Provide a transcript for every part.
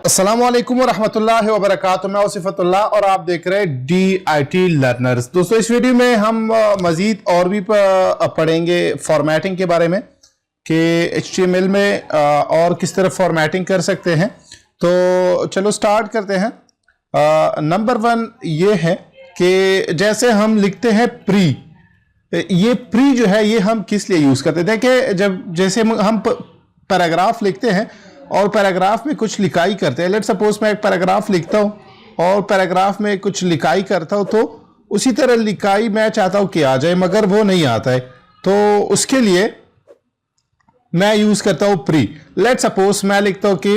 अस्सलाम वालेकुम रहमतुल्लाहि व बरकातुहू। मैं सिफतुल्लाह और आप देख रहे हैं DIT लर्नर्स। दोस्तों, इस वीडियो में हम मज़ीद और भी पढ़ेंगे फॉर्मेटिंग के बारे में कि HTML में और किस तरह फॉर्मेटिंग कर सकते हैं। तो चलो स्टार्ट करते हैं। नंबर 1 ये है कि जैसे हम लिखते हैं प्री, ये प्री जो है ये हम किस लिए यूज़ करते हैं। देखिए, जैसे हम पैराग्राफ लिखते हैं और पैराग्राफ में कुछ लिखाई करते हैं। लेट सपोज मैं एक पैराग्राफ लिखता हूँ और पैराग्राफ में कुछ लिखाई करता हूँ, तो उसी तरह लिखाई मैं चाहता हूँ कि आ जाए, मगर वो नहीं आता है। तो उसके लिए मैं यूज़ करता हूँ प्री। लेट सपोज मैं लिखता हूँ कि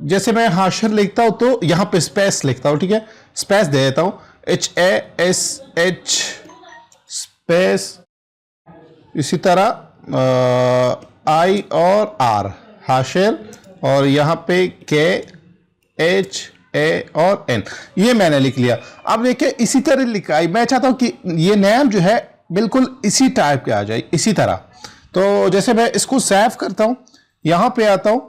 जैसे मैं हाशर लिखता हूँ तो यहाँ पे स्पेस लिखता हूँ, ठीक है, स्पेस दे देता हूँ HASH स्पेस, इसी तरह I और R हाशिर, और यहाँ पे KHA और N, ये मैंने लिख लिया। अब देखिए इसी तरह लिखाई मैं चाहता हूँ कि ये नेम जो है बिल्कुल इसी टाइप के आ जाए, इसी तरह। तो जैसे मैं इसको सेव करता हूँ, यहाँ पे आता हूँ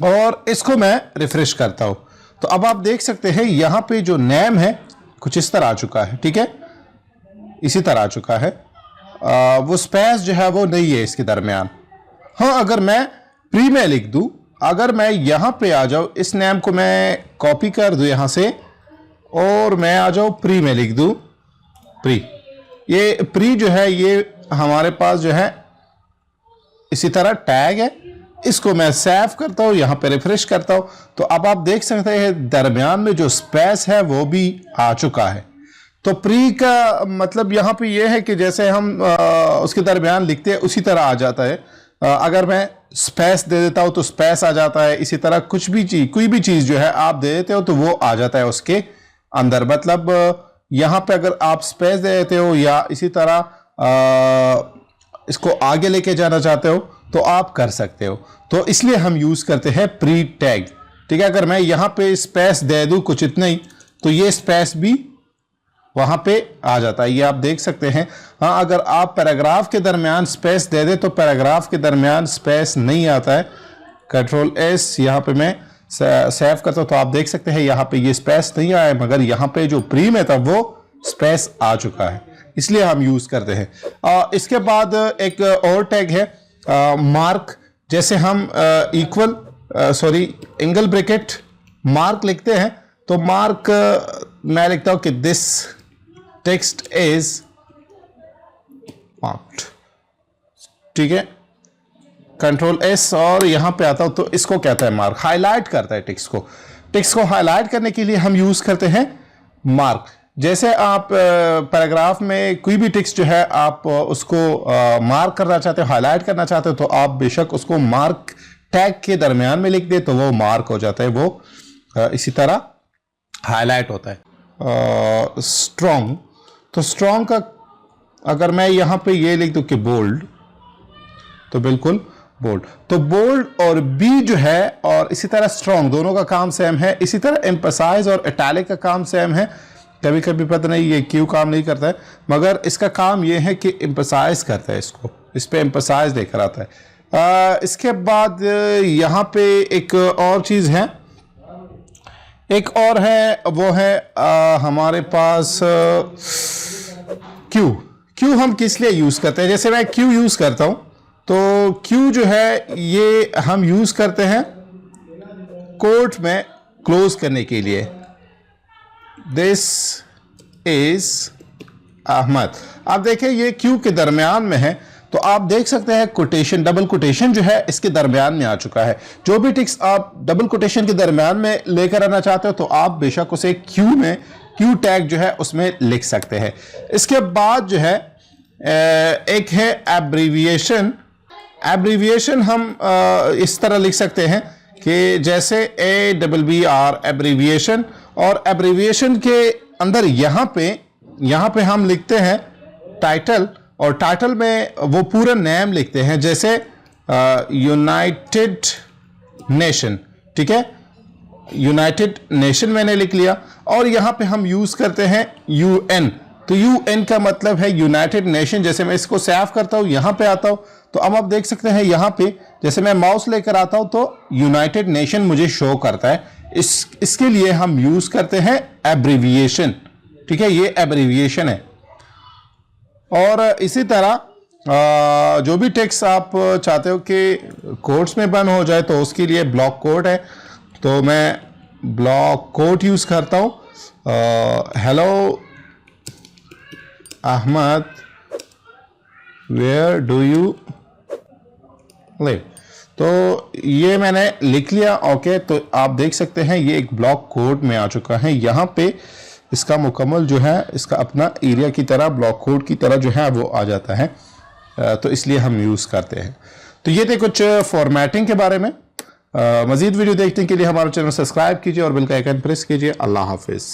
और इसको मैं रिफ्रेश करता हूँ, तो अब आप देख सकते हैं यहाँ पे जो नेम है कुछ इस तरह आ चुका है, ठीक है, इसी तरह आ चुका है। वो स्पेस जो है वो नहीं है इसके दरमियान। हाँ, अगर मैं प्री में लिख दूं, अगर मैं यहाँ पे आ जाऊँ, इस नेम को मैं कॉपी कर दूं यहाँ से और मैं आ जाऊँ प्री में लिख दूं प्री, ये प्री जो है ये हमारे पास जो है इसी तरह टैग है। इसको मैं सेव करता हूँ, यहाँ पे रिफ्रेश करता हूँ, तो अब आप देख सकते हैं दरमियान में जो स्पेस है वो भी आ चुका है। तो प्री का मतलब यहाँ पे ये है कि जैसे हम उसके दरमियान लिखते हैं उसी तरह आ जाता है। अगर मैं स्पेस दे देता हूँ तो स्पेस आ जाता है। इसी तरह कुछ भी चीज, कोई भी चीज जो है आप दे देते हो तो वो आ जाता है उसके अंदर। मतलब यहाँ पे अगर आप स्पेस दे देते हो या इसी तरह इसको आगे लेके जाना चाहते हो तो आप कर सकते हो। तो इसलिए हम यूज करते हैं प्री टैग, ठीक है। अगर मैं यहाँ पे स्पेस दे दूं कुछ इतना ही, तो ये स्पेस भी वहां पे आ जाता है, ये आप देख सकते हैं। हाँ, अगर आप पैराग्राफ के दरमियान स्पेस दे दे तो पैराग्राफ के दरमियान स्पेस नहीं आता है। कंट्रोल S यहाँ पे मैं सेव करता हूँ, तो आप देख सकते हैं यहाँ पे ये स्पेस नहीं आया, मगर यहाँ पे जो प्री में था वो स्पेस आ चुका है, इसलिए हम यूज करते हैं। इसके बाद एक और टैग है मार्क। जैसे हम एंगल ब्रैकेट मार्क लिखते हैं, तो मार्क मैं लिखता हूं कि दिस टेक्स्ट इज मार्क्ड, ठीक है। कंट्रोल S और यहां पे आता हूं तो इसको कहता है मार्क, हाईलाइट करता है टेक्स्ट को। टेक्स्ट को हाईलाइट करने के लिए हम यूज करते हैं मार्क। जैसे आप पैराग्राफ में कोई भी टेक्स्ट जो है आप उसको मार्क करना चाहते हो, हाईलाइट करना चाहते हो, तो आप बेशक उसको मार्क टैग के दरमियान में लिख दे तो वो मार्क हो जाता है, वो इसी तरह हाईलाइट होता है। स्ट्रॉन्ग, तो स्ट्रॉन्ग का अगर मैं यहाँ पे ये लिख दूं कि बोल्ड, तो बिल्कुल बोल्ड। तो बोल्ड और बी जो है और इसी तरह स्ट्रॉन्ग, दोनों का काम सेम है। इसी तरह एम्फसाइज और इटैलिक का काम सेम है। कभी कभी पता नहीं ये क्यों काम नहीं करता है, मगर इसका काम ये है कि एम्फसाइज करता है, इसको इस पे एम्फसाइज देकर आता है। इसके बाद यहाँ पे एक और चीज है, एक और है, वो है हमारे पास क्यू हम किस लिए यूज करते हैं। जैसे मैं क्यू यूज करता हूं, तो क्यू जो है ये हम यूज करते हैं कोट में क्लोज करने के लिए। This is Ahmed. आप देखें ये क्यू के दरमियान में है, तो आप देख सकते हैं कोटेशन, डबल कोटेशन जो है इसके दरमियान में आ चुका है। जो भी टेक्स्ट आप डबल कोटेशन के दरमियान में लेकर आना चाहते हो तो आप बेशक उसे क्यू में, क्यू टैग जो है उसमें लिख सकते हैं। इसके बाद जो है एक है एब्रीविएशन। एब्रीविएशन हम इस तरह लिख सकते हैं कि जैसे ABBR एब्रीविएशन, और एब्रीविएशन के अंदर यहाँ पे हम लिखते हैं टाइटल, और टाइटल में वो पूरा नेम लिखते हैं। जैसे यूनाइटेड नेशन, ठीक है, यूनाइटेड नेशन मैंने लिख लिया। और यहाँ पे हम यूज करते हैं UN, तो यूएन का मतलब है यूनाइटेड नेशन। जैसे मैं इसको सेव करता हूं, यहां पे आता हूं, तो अब आप देख सकते हैं यहां पे जैसे मैं माउस लेकर आता हूं तो यूनाइटेड नेशन मुझे शो करता है। इसके लिए हम यूज करते हैं एब्रिविएशन। ठीक है, ये एब्रिविएशन है। और इसी तरह जो भी टेक्स्ट आप चाहते हो कि कोट्स में बंद हो जाए तो उसके लिए ब्लॉक कोट है, तो मैं ब्लॉक कोट यूज करता हूं। Hello Ahmed, where do you live, तो ये मैंने लिख लिया। ओके, तो आप देख सकते हैं ये एक ब्लॉक कोड में आ चुका है। यहाँ पे इसका मुकम्मल जो है इसका अपना एरिया की तरह ब्लॉक कोड की तरह जो है वो आ जाता है, तो इसलिए हम यूज़ करते हैं। तो ये थे कुछ फॉर्मेटिंग के बारे में। मज़ीद वीडियो देखने के लिए हमारा चैनल सब्सक्राइब कीजिए और बेल का आइकन प्रेस कीजिए। अल्लाह हाफिज़।